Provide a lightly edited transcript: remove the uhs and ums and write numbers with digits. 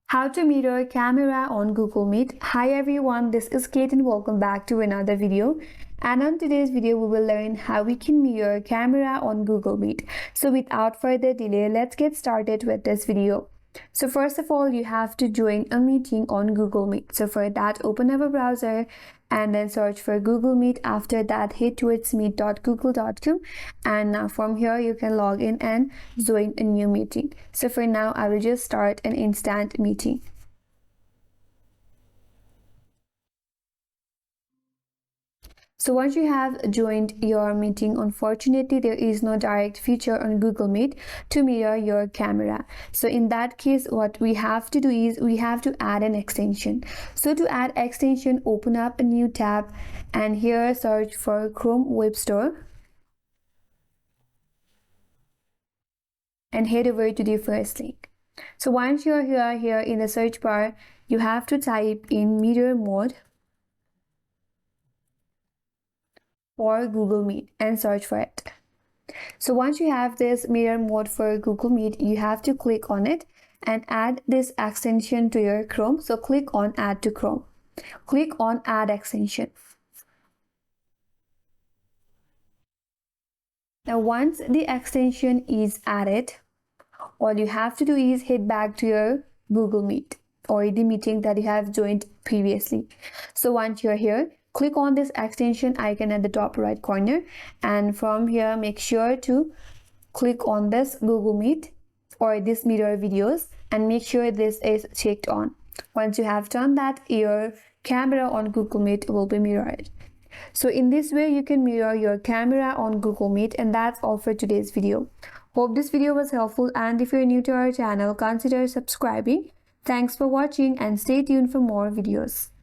How to mirror camera on Google Meet. Hi everyone, this is Kate and welcome back to another video. And on today's video, we will learn how we can mirror camera on Google Meet. So without further delay, let's get started with this video. So first of all, you have to join a meeting on Google Meet. So for that, open up a browser and then search for Google Meet. After that, head towards meet.google.com, and now from here you can log in and join a new meeting. So for now, I will just start an instant meeting. So once you have joined your meeting, unfortunately, there is no direct feature on Google Meet to mirror your camera. So in that case, what we have to do is we have to add an extension. So to add extension, open up a new tab and here search for Chrome Web Store. And head over to the first link. So once you're here in the search bar, you have to type in mirror mode for Google Meet and search for it. So once you have this mirror mode for Google Meet, you have to click on it and add this extension to your Chrome. So click on Add to Chrome. Click on Add Extension. Now once the extension is added, all you have to do is head back to your Google Meet or the meeting that you have joined previously. So once you're here, click on this extension icon at the top right corner, and from here make sure to click on this Google Meet or this mirror videos and make sure this is checked on. Once you have done that, your camera on Google Meet will be mirrored. So in this way you can mirror your camera on Google Meet, and that's all for today's video. Hope this video was helpful, and if you're new to our channel, consider subscribing. Thanks for watching and stay tuned for more videos.